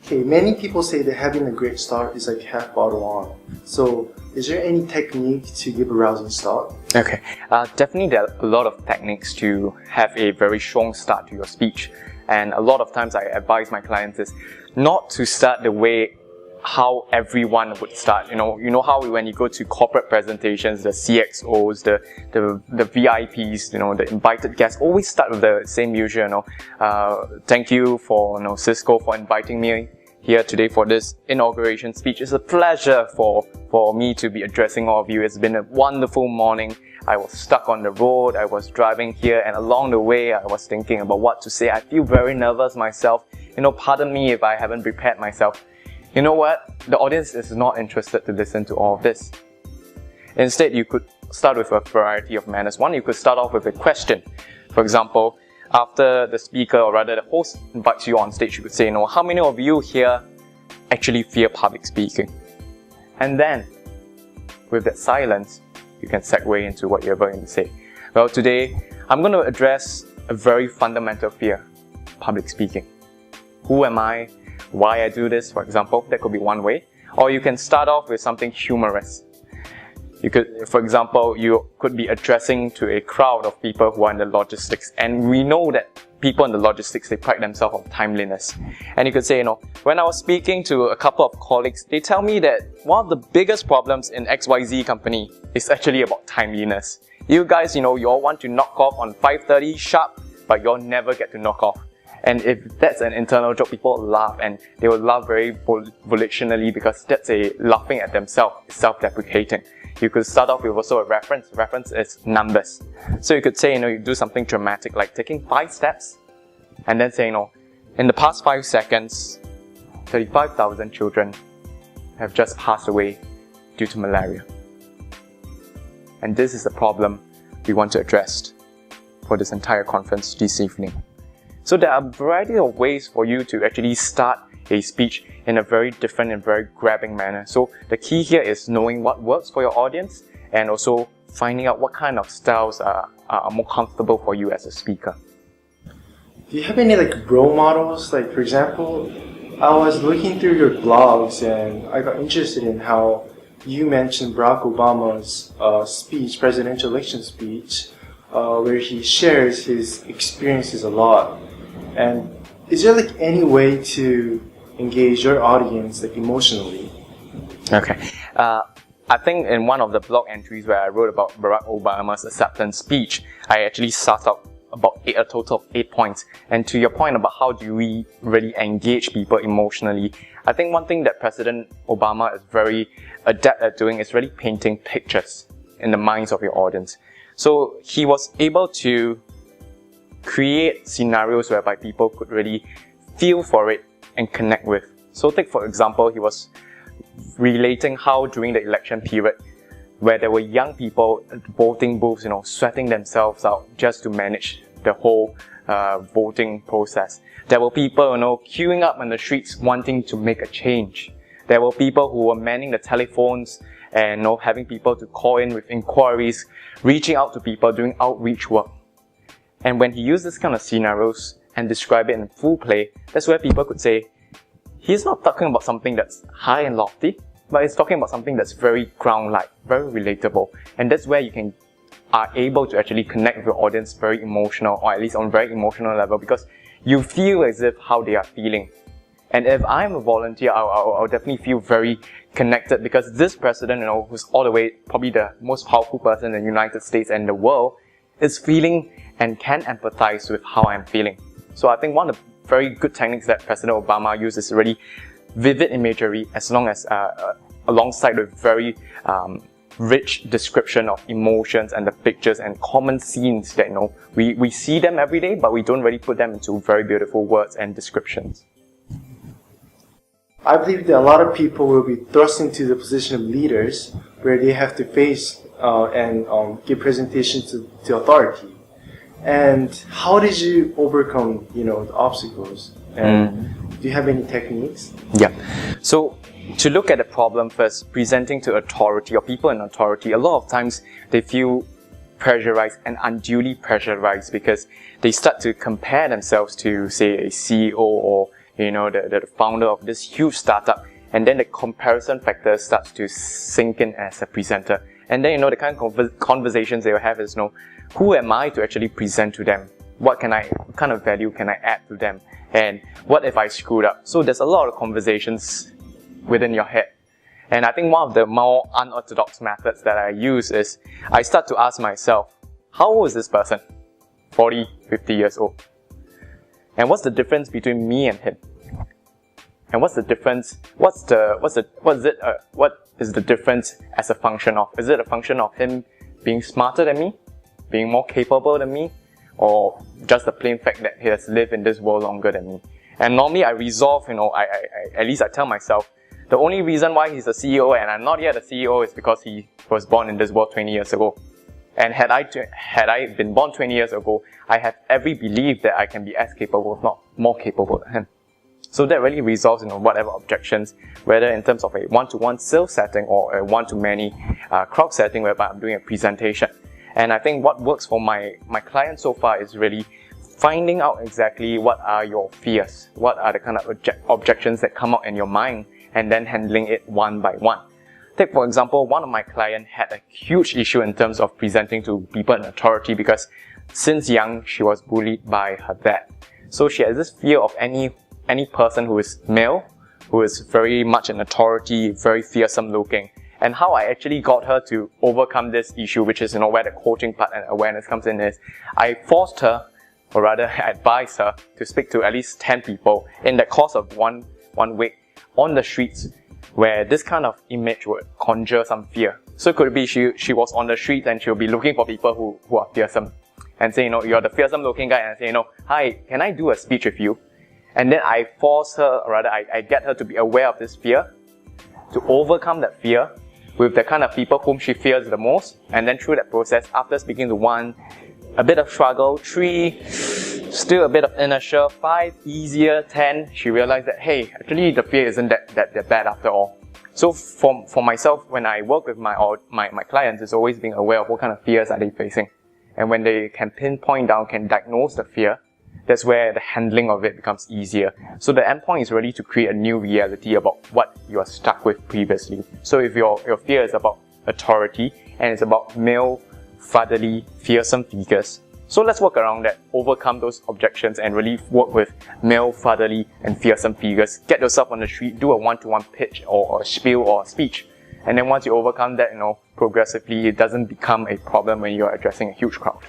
Okay, many people say that having a great start is like half bottle on. So, is there any technique to give a rousing start? Okay, definitely there are a lot of techniques to have a very strong start to your speech. And a lot of times I advise my clients is not to start the way how everyone would start. You know how when you go to corporate presentations, the CXOs, the VIPs, the invited guests always start with the same usual, thank you for, Cisco for inviting me here today for this inauguration speech. It's a pleasure for me to be addressing all of you. It's been a wonderful morning. I was stuck on the road, I was driving here, and along the way I was thinking about what to say. I feel very nervous myself. Pardon me if I haven't prepared myself. You know what? The audience is not interested to listen to all of this. Instead, you could start with a variety of manners. One, you could start off with a question. For example, after the speaker, or rather the host, invites you on stage, you could say, how many of you here actually fear public speaking? And then, with that silence, you can segue into what you're going to say. Well, today, I'm going to address a very fundamental fear, public speaking. Who am I? Why I do this, for example, that could be one way. Or you can start off with something humorous. You could, for example, you could be addressing to a crowd of people who are in the logistics. And we know that people in the logistics, they pride themselves on timeliness. And you could say, when I was speaking to a couple of colleagues, they tell me that one of the biggest problems in XYZ company is actually about timeliness. You guys, you all want to knock off on 5:30 sharp, but you'll never get to knock off. And if that's an internal joke, people laugh, and they will laugh very volitionally because that's a laughing at themselves, self-deprecating. You could start off with also a reference. Reference is numbers. So you could say, you do something dramatic like taking 5 steps and then say, in the past 5 seconds, 35,000 children have just passed away due to malaria. And this is the problem we want to address for this entire conference this evening. So there are a variety of ways for you to actually start a speech in a very different and very grabbing manner. So the key here is knowing what works for your audience and also finding out what kind of styles are more comfortable for you as a speaker. Do you have any role models? For example, I was looking through your blogs and I got interested in how you mentioned Barack Obama's presidential election speech, where he shares his experiences a lot. And is there any way to engage your audience emotionally? Okay. I think in one of the blog entries where I wrote about Barack Obama's acceptance speech, I actually started out about a total of 8 points. And to your point about how do we really engage people emotionally, I think one thing that President Obama is very adept at doing is really painting pictures in the minds of your audience. So he was able to create scenarios whereby people could really feel for it and connect with. So take for example, he was relating how during the election period where there were young people at voting booths, sweating themselves out just to manage the whole voting process. There were people, queuing up on the streets wanting to make a change. There were people who were manning the telephones and having people to call in with inquiries, reaching out to people, doing outreach work. And when he used this kind of scenarios and describe it in full play, that's where people could say, he's not talking about something that's high and lofty, but he's talking about something that's very ground-like, very relatable. And that's where you are able to actually connect with your audience very emotional, or at least on a very emotional level, because you feel as if how they are feeling. And if I'm a volunteer, I'll definitely feel very connected because this president, who's all the way probably the most powerful person in the United States and the world, is feeling and can empathize with how I'm feeling. So I think one of the very good techniques that President Obama uses is really vivid imagery, as long as alongside with very rich description of emotions and the pictures and common scenes that we see them every day, but we don't really put them into very beautiful words and descriptions. I believe that a lot of people will be thrust into the position of leaders where they have to face and give presentations to authority. And how did you overcome, the obstacles? And do you have any techniques? Yeah. So to look at the problem first, presenting to authority or people in authority, a lot of times they feel pressurized and unduly pressurized because they start to compare themselves to, say, a CEO or the founder of this huge startup, and then the comparison factor starts to sink in as a presenter. And then, the kind of conversations they will have is, who am I to actually present to them? What kind of value can I add to them? And what if I screwed up? So there's a lot of conversations within your head. And I think one of the more unorthodox methods that I use is I start to ask myself, how old is this person? 40, 50 years old. And what's the difference between me and him? And what's the difference? What is the difference as a function of? Is it a function of him being smarter than me? Being more capable than me? Or just the plain fact that he has lived in this world longer than me? And normally I resolve, at least I tell myself, the only reason why he's a CEO and I'm not yet a CEO is because he was born in this world 20 years ago. And had I been born 20 years ago, I have every belief that I can be as capable, if not more capable than him. So that really resolves, whatever objections, whether in terms of a one-to-one sales setting or a one-to-many crowd setting whereby I'm doing a presentation. And I think what works for my clients so far is really finding out exactly what are your fears, what are the kind of objections that come out in your mind, and then handling it one by one. Take for example, one of my clients had a huge issue in terms of presenting to people in authority because since young she was bullied by her dad. So she has this fear of any person who is male, who is very much in authority, very fearsome looking. And how I actually got her to overcome this issue, which is where the coaching part and awareness comes in, is I forced her, or rather advised her, to speak to at least 10 people in the course of one week on the streets, where this kind of image would conjure some fear. So it could be she was on the street and she'll be looking for people who are fearsome and say, you're the fearsome looking guy, and say, hi, can I do a speech with you? And then I force her, or rather I get her to be aware of this fear, to overcome that fear with the kind of people whom she fears the most. And then through that process, after speaking to 1, a bit of struggle, 3, still a bit of inertia, 5, easier, 10, she realized that, hey, actually the fear isn't that bad after all. So for myself, when I work with my clients, it's always being aware of what kind of fears are they facing. And when they can pinpoint down, can diagnose the fear, that's where the handling of it becomes easier. So the end point is really to create a new reality about what you are stuck with previously. So if your fear is about authority and it's about male, fatherly, fearsome figures, so let's work around that, overcome those objections and really work with male, fatherly and fearsome figures. Get yourself on the street, do a one-to-one pitch or a spiel or a speech. And then once you overcome that, progressively it doesn't become a problem when you're addressing a huge crowd.